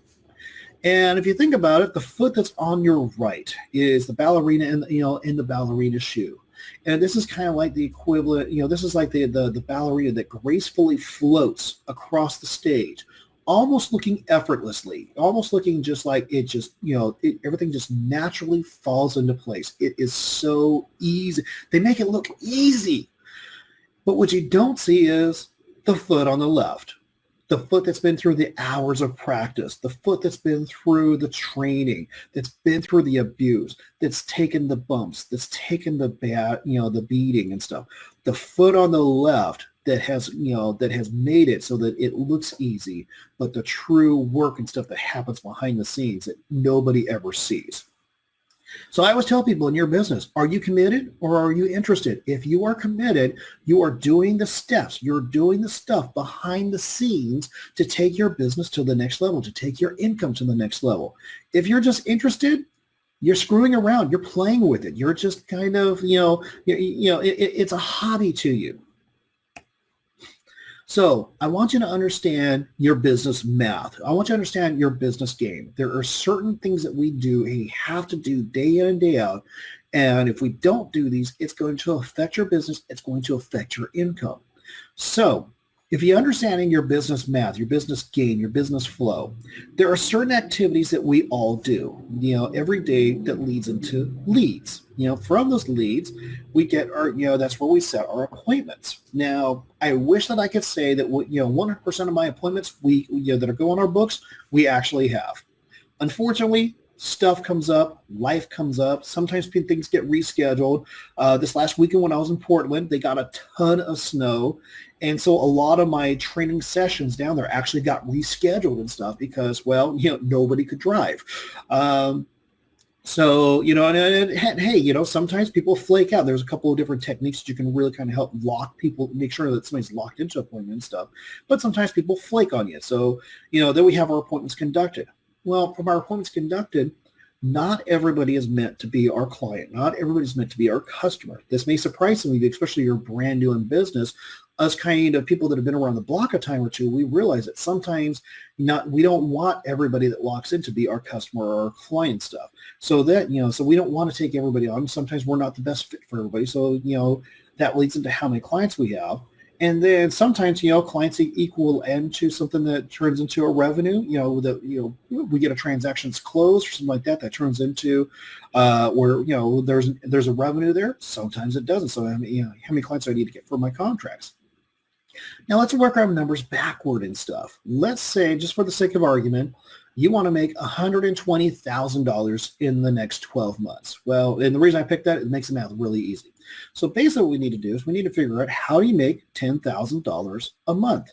And if you think about it, the foot that's on your right is the ballerina in the ballerina shoe. And this is kind of like the equivalent, this is like the ballerina that gracefully floats across the stage, almost looking effortlessly, almost looking just like it just, everything just naturally falls into place. It is so easy. They make it look easy. But what you don't see is the foot on the left, the foot that's been through the hours of practice, the foot that's been through the training, that's been through the abuse, that's taken the bumps, that's taken the the beating and stuff. The foot on the left that has made it so that it looks easy, but the true work and stuff that happens behind the scenes that nobody ever sees. So I always tell people in your business, are you committed or are you interested? If you are committed, you are doing the steps, you're doing the stuff behind the scenes to take your business to the next level, to take your income to the next level. If you're just interested, you're screwing around, you're playing with it. You're just kind of, it's a hobby to you. So I want you to understand your business math. I want you to understand your business game. There are certain things that we do and you have to do day in and day out. And if we don't do these, it's going to affect your business. It's going to affect your income. So if you're understanding your business math, your business game, your business flow, there are certain activities that we all do, every day that leads into leads. From those leads, we get our, that's where we set our appointments. Now, I wish that I could say that, 100% of my appointments that are go on our books, we actually have. Unfortunately, stuff comes up, life comes up. Sometimes things get rescheduled. This last weekend when I was in Portland, they got a ton of snow. And so a lot of my training sessions down there actually got rescheduled and stuff because, nobody could drive. So, hey, sometimes people flake out. There's a couple of different techniques that you can really kind of help lock people, make sure that somebody's locked into an appointment and stuff. But sometimes people flake on you. So, then we have our appointments conducted. Well, from our appointments conducted, not everybody is meant to be our client. Not everybody's meant to be our customer. This may surprise some of you, especially if you're brand new in business. Us kind of people that have been around the block a time or two, we realize that sometimes we don't want everybody that walks in to be our customer or our client stuff. So that, so we don't want to take everybody on. Sometimes we're not the best fit for everybody. So, that leads into how many clients we have. And then sometimes, clients equal end to something that turns into a revenue, we get a transactions closed or something like that turns into where, there's a revenue there. Sometimes it doesn't. So, how many clients do I need to get for my contracts? Now, let's work our numbers backward and stuff. Let's say, just for the sake of argument, you want to make $120,000 in the next 12 months. Well, and the reason I picked that, it makes the math really easy. So basically what we need to do is we need to figure out how do you make $10,000 a month.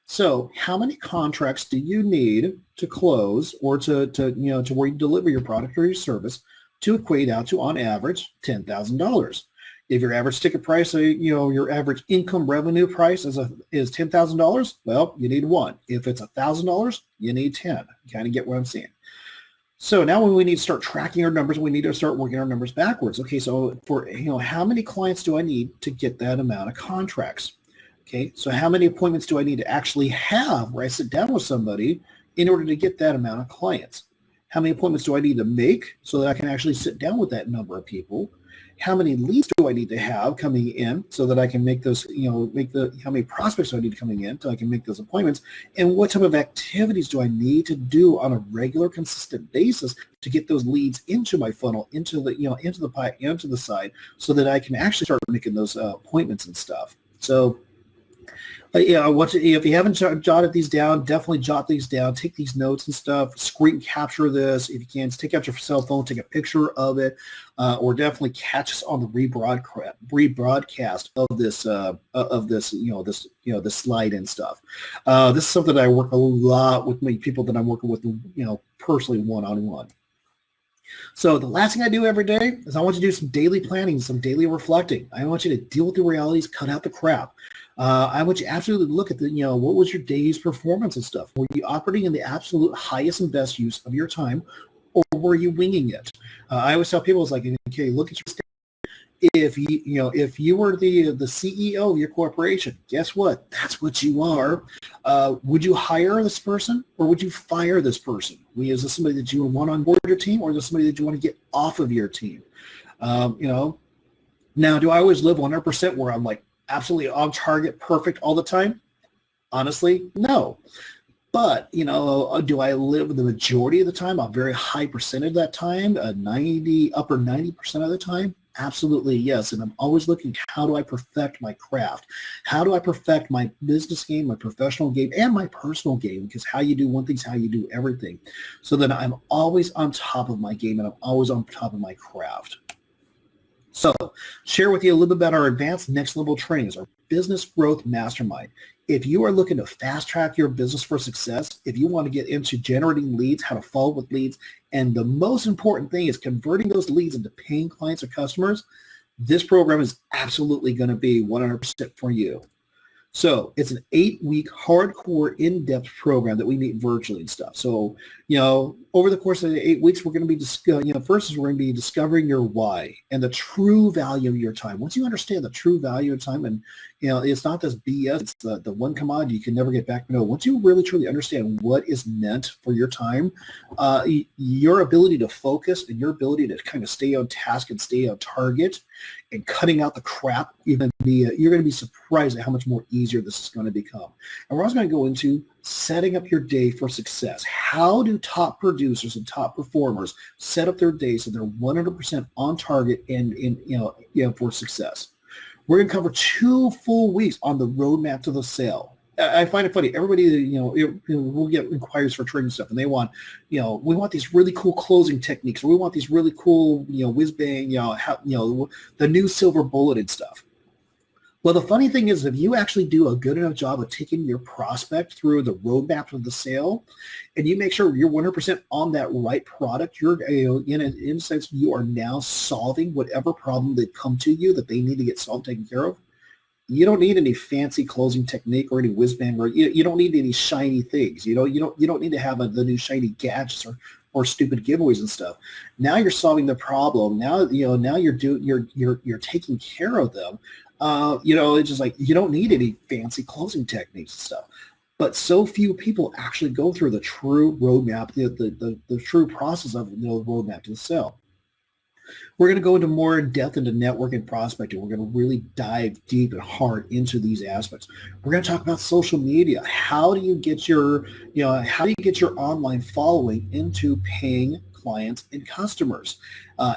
So how many contracts do you need to close or to where you deliver your product or your service to equate out to, on average, $10,000? If your average ticket price, your average income revenue price is $10,000, well, you need one. If it's $1,000, you need 10. You kind of get what I'm saying. So now when we need to start tracking our numbers, we need to start working our numbers backwards. Okay, so for, how many clients do I need to get that amount of contracts? Okay, so how many appointments do I need to actually have where I sit down with somebody in order to get that amount of clients? How many appointments do I need to make so that I can actually sit down with that number of people? How many leads do I need to have coming in so that I can make those, how many prospects do I need coming in so I can make those appointments? And what type of activities do I need to do on a regular, consistent basis to get those leads into my funnel, into the pipe, into the side, so that I can actually start making those appointments and stuff. So if you haven't jotted these down, definitely jot these down. Take these notes and stuff. Screen capture this if you can. Take out your cell phone, take a picture of it, or definitely catch us on the rebroadcast of this slide and stuff. This is something that I work a lot with my people that I'm working with, personally one-on-one. So the last thing I do every day is I want you to do some daily planning, some daily reflecting. I want you to deal with the realities, cut out the crap. I want you to absolutely look at what was your day's performance and stuff. Were you operating in the absolute highest and best use of your time, or were you winging it? I always tell people, it's like, okay, look at your state. If you were the CEO of your corporation, guess what? That's what you are. Would you hire this person, or would you fire this person? Is this somebody that you want on board your team, or is this somebody that you want to get off of your team? Now, do I always live 100% where I'm like absolutely on target, perfect all the time? Honestly, no. But, do I live the majority of the time, a very high percentage of that time, upper 90% of the time? Absolutely, yes. And I'm always looking, how do I perfect my craft? How do I perfect my business game, my professional game, and my personal game? Because how you do one thing is how you do everything. So that I'm always on top of my game, and I'm always on top of my craft. So, share with you a little bit about our advanced next level trainings, our business growth mastermind. If you are looking to fast track your business for success, if you want to get into generating leads, how to follow with leads, and the most important thing is converting those leads into paying clients or customers, this program is absolutely going to be 100% for you. So it's an 8-week hardcore in-depth program that we meet virtually and stuff. So, over the course of the 8 weeks, we're going to be first is we're going to be discovering your why and the true value of your time. Once you understand the true value of time, and it's not this BS, it's the one commodity you can never get back. No, once you really truly understand what is meant for your time, your ability to focus and your ability to kind of stay on task and stay on target and cutting out the crap, you're going to be surprised at how much more easier this is going to become. And we're also going to go into setting up your day for success. How do top producers and top performers set up their day so they're 100% on target and for success? We're going to cover 2 full weeks on the roadmap to the sale. I find it funny. Everybody, we'll get inquiries for training stuff, and they want, we want these really cool closing techniques, or we want these really cool, whiz bang, the new silver bullet and stuff. Well, the funny thing is, if you actually do a good enough job of taking your prospect through the roadmap of the sale, and you make sure you're 100% on that right product, you're in a sense, you are now solving whatever problem that come to you that they need to get solved, taken care of. You don't need any fancy closing technique or any whiz bang, or you don't need any shiny things. You don't need to have the new shiny gadgets or stupid giveaways and stuff. Now you're solving the problem. Now you're taking care of them. It's just like you don't need any fancy closing techniques and stuff. But so few people actually go through the true roadmap, the true process of the roadmap to the sale. We're going to go into more in depth into network and prospecting. We're going to really dive deep and hard into these aspects. We're going to talk about social media. How do you get your online following into paying clients and customers?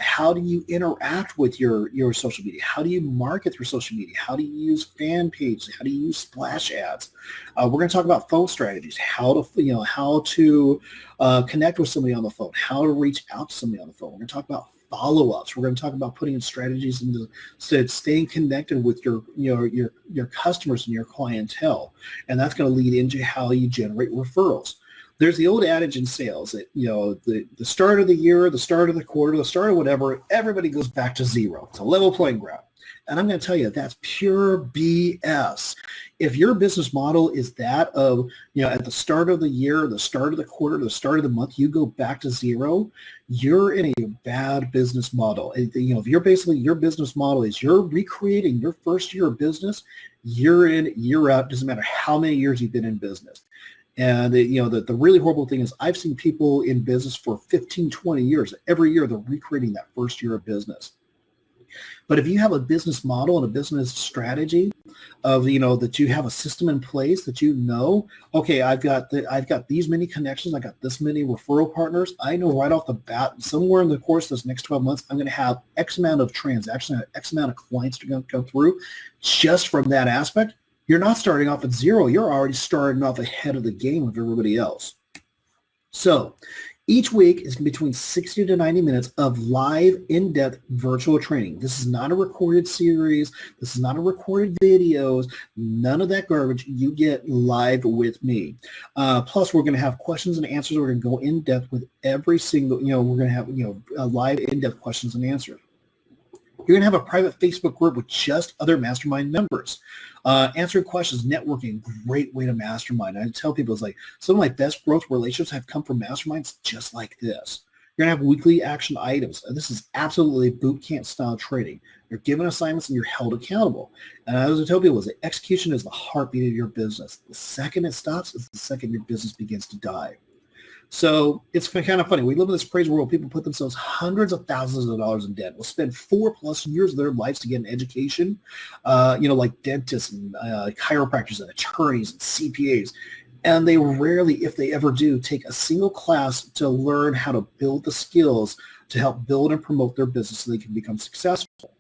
How do you interact with your social media? How do you market through social media? How do you use fan pages? How do you use splash ads? We're going to talk about phone strategies, how to connect with somebody on the phone, how to reach out to somebody on the phone. We're going to talk about follow-ups. We're going to talk about putting in strategies into staying connected with your customers and your clientele, and that's going to lead into how you generate referrals. There's the old adage in sales that, the start of the year, the start of the quarter, the start of whatever, everybody goes back to zero. It's a level playing ground. And I'm going to tell you, that's pure BS. If your business model is that of, at the start of the year, the start of the quarter, the start of the month, you go back to zero, you're in a bad business model. If your business model is you're recreating your first year of business, year in, year out, doesn't matter how many years you've been in business. And the really horrible thing is I've seen people in business for 15, 20 years. Every year they're recreating that first year of business. But if you have a business model and a business strategy of, that you have a system in place that okay, I've got these many connections, I got this many referral partners. I know right off the bat, somewhere in the course of this next 12 months, I'm going to have X amount of transactions, X amount of clients to go through just from that aspect. You're not starting off at zero. You're already starting off ahead of the game of everybody else. So each week is between 60 to 90 minutes of live, in-depth virtual training. This is not a recorded series. This is not a recorded videos. None of that garbage. You get live with me. Plus, we're going to have questions and answers. We're going to go in-depth with every single, we're going to have, a live, in-depth questions and answers. You're going to have a private Facebook group with just other mastermind members. Answering questions, networking, great way to mastermind. I tell people it's like some of my best growth relationships have come from masterminds just like this. You're going to have weekly action items. This is absolutely boot camp style training. You're given assignments and you're held accountable. And as I tell people, is that execution is the heartbeat of your business. The second it stops is the second your business begins to die. So it's kind of funny. We live in this crazy world. People put themselves hundreds of thousands of dollars in debt. Will spend 4+ years of their lives to get an education, like dentists and chiropractors and attorneys and CPAs. And they rarely, if they ever do, take a single class to learn how to build the skills to help build and promote their business so they can become successful.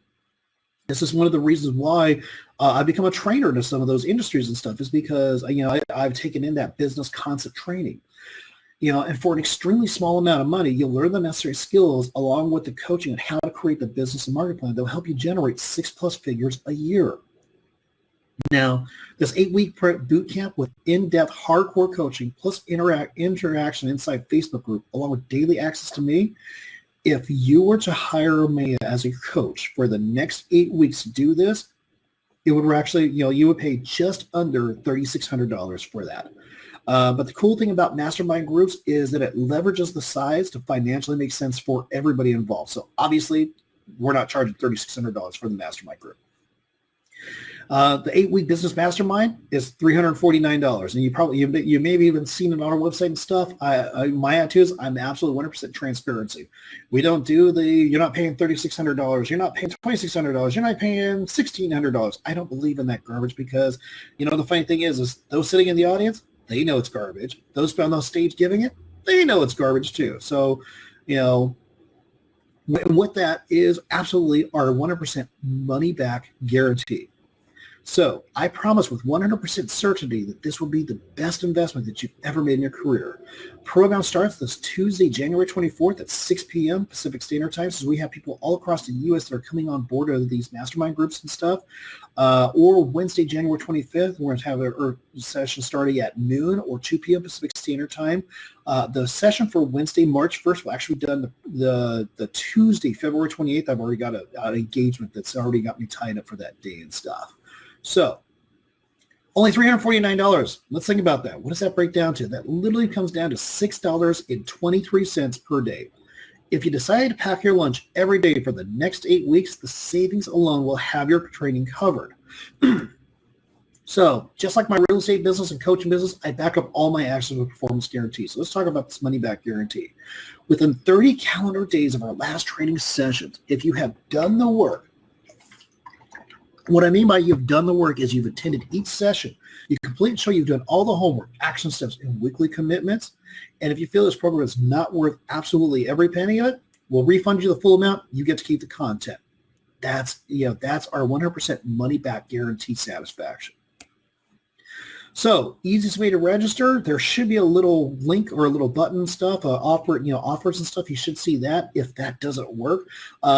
This is one of the reasons why I've become a trainer to some of those industries and stuff, is because, I've taken in that business concept training. And for an extremely small amount of money, you'll learn the necessary skills along with the coaching on how to create the business and market plan that will help you generate 6+ figures a year. Now, this 8-week boot camp with in-depth hardcore coaching plus interaction inside Facebook group, along with daily access to me, if you were to hire me as a coach for the next 8 weeks to do this, it would actually, you would pay just under $3,600 for that. But the cool thing about mastermind groups is that it leverages the size to financially make sense for everybody involved. So obviously, we're not charging $3,600 for the mastermind group. The 8-week business mastermind is $349, and you maybe even seen it on our website and stuff. My attitude is I'm absolutely 100% transparency. We don't do you're not paying $3,600, you're not paying $2,600, you're not paying $1,600. I don't believe in that garbage because, the funny thing is those sitting in the audience, they know it's garbage. Those on the stage giving it, they know it's garbage too. So, what that is absolutely our 100% money back guarantee. So I promise with 100% certainty that this will be the best investment that you've ever made in your career. Program starts this Tuesday, January 24th at 6 p.m. Pacific Standard Time. So we have people all across the U.S. that are coming on board of these mastermind groups and stuff. Or Wednesday, January 25th, we're going to have a session starting at noon or 2 p.m. Pacific Standard Time. The session for Wednesday, March 1st, will actually be done the Tuesday, February 28th. I've already got an engagement that's already got me tied up for that day and stuff. So only $349. Let's think about that. What does that break down to? That literally comes down to $6.23 per day. If you decide to pack your lunch every day for the next 8 weeks, the savings alone will have your training covered. So just like my real estate business and coaching business, I back up all my actions with performance guarantees. So let's talk about this money back guarantee. Within 30 calendar days of our last training sessions, if you have done the work, what I mean by you've done the work is you've attended each session. You complete and show you've done all the homework, action steps, and weekly commitments. And if you feel this program is not worth absolutely every penny of it, we'll refund you the full amount. You get to keep the content. That's our 100% money back guarantee satisfaction. So easiest way to register, there should be a little link or a little button stuff, offers and stuff. You should see that. If that doesn't work,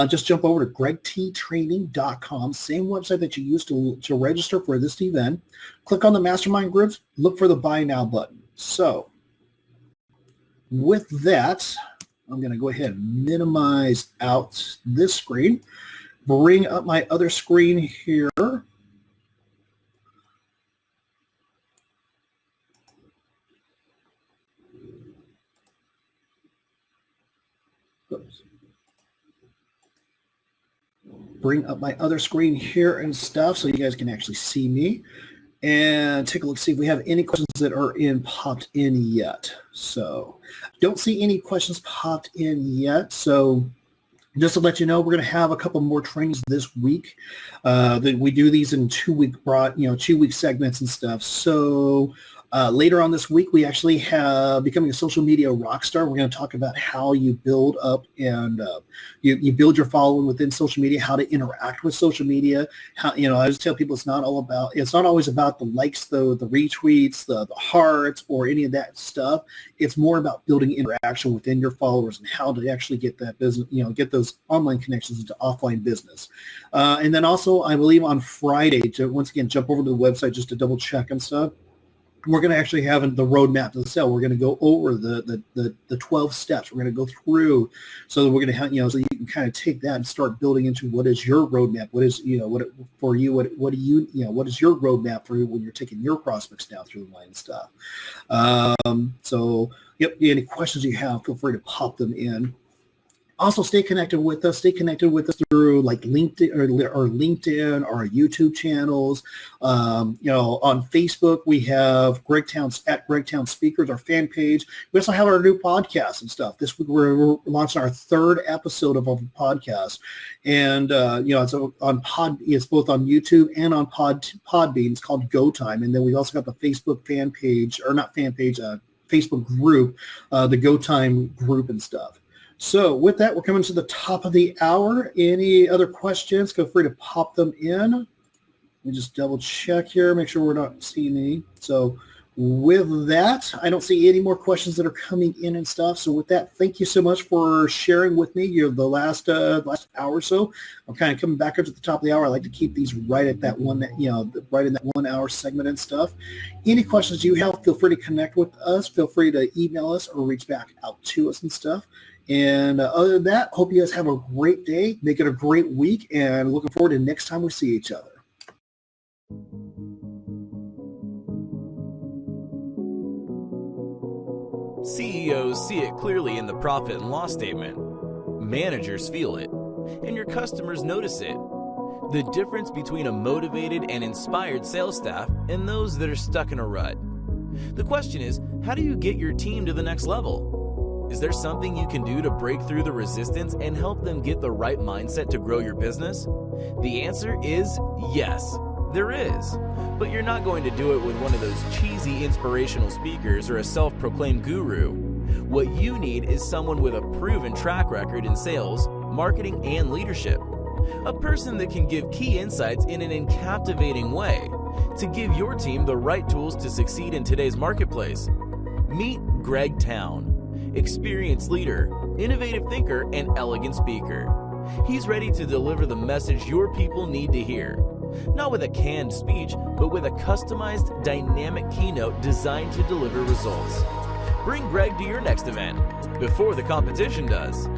just jump over to gregttraining.com, same website that you used to register for this event. Click on the mastermind groups, look for the buy now button. So with that, I'm going to go ahead and minimize out this screen, bring up my other screen here. Bring up my other screen here and stuff so you guys can actually see me and take a look, see if we have any questions that are popped in yet. So don't see any questions popped in yet. So Just to let you know, we're going to have a couple more trainings this week. We do these in 2-week segments and stuff. So later on this week, we actually have Becoming a Social Media Rockstar. We're going to talk about how you build up and you build your following within social media, how to interact with social media. How, I just tell people it's not always about the likes, the retweets, the hearts, or any of that stuff. It's more about building interaction within your followers and how to actually get that business, get those online connections into offline business. And then also, I believe on Friday, to once again jump over to the website just to double check and stuff. We're going to actually have the roadmap to the sale. We're going to go over the 12 steps. We're going to go through, so that we're going to have, so you can kind of take that and start building into what is your roadmap. What is, what do you, what is your roadmap for you when you're taking your prospects down through the line and stuff. So, yep, any questions you have, feel free to pop them in. Also, stay connected with us. Stay connected with us through like LinkedIn or LinkedIn or our YouTube channels. On Facebook, we have Greg Towne at Greg Towne Speakers, our fan page. We also have our new podcast and stuff. This week we're launching our 3rd episode of our podcast, and it's on It's both on YouTube and on Podbean. It's called Go Time, and then we also got the Facebook fan page, or not fan page, Facebook group, the Go Time group and stuff. So with that, we're coming to the top of the hour. Any other questions, feel free to pop them in. Let me just double check here, make sure we're not seeing any. So with that, I don't see any more questions that are coming in and stuff. So with that, thank you so much for sharing with me. You're the last hour or so. I'm kind of coming back up to the top of the hour. I like to keep these right at that one, right in that 1 hour segment and stuff. Any questions you have, feel free to connect with us. Feel free to email us or reach back out to us and stuff. And other than that, hope you guys have a great day. Make it a great week, and looking forward to next time we see each other. CEOs see it clearly in the profit and loss statement. Managers feel it, and your customers notice it. The difference between a motivated and inspired sales staff and those that are stuck in a rut. The question is, how do you get your team to the next level? Is there something you can do to break through the resistance and help them get the right mindset to grow your business? The answer is yes, there is. But you're not going to do it with one of those cheesy inspirational speakers or a self-proclaimed guru. What you need is someone with a proven track record in sales, marketing, and leadership. A person that can give key insights in an captivating way to give your team the right tools to succeed in today's marketplace. Meet Greg Towne. Experienced leader, innovative thinker, and elegant speaker. He's ready to deliver the message your people need to hear. Not with a canned speech, but with a customized, dynamic keynote designed to deliver results. Bring Greg to your next event before the competition does.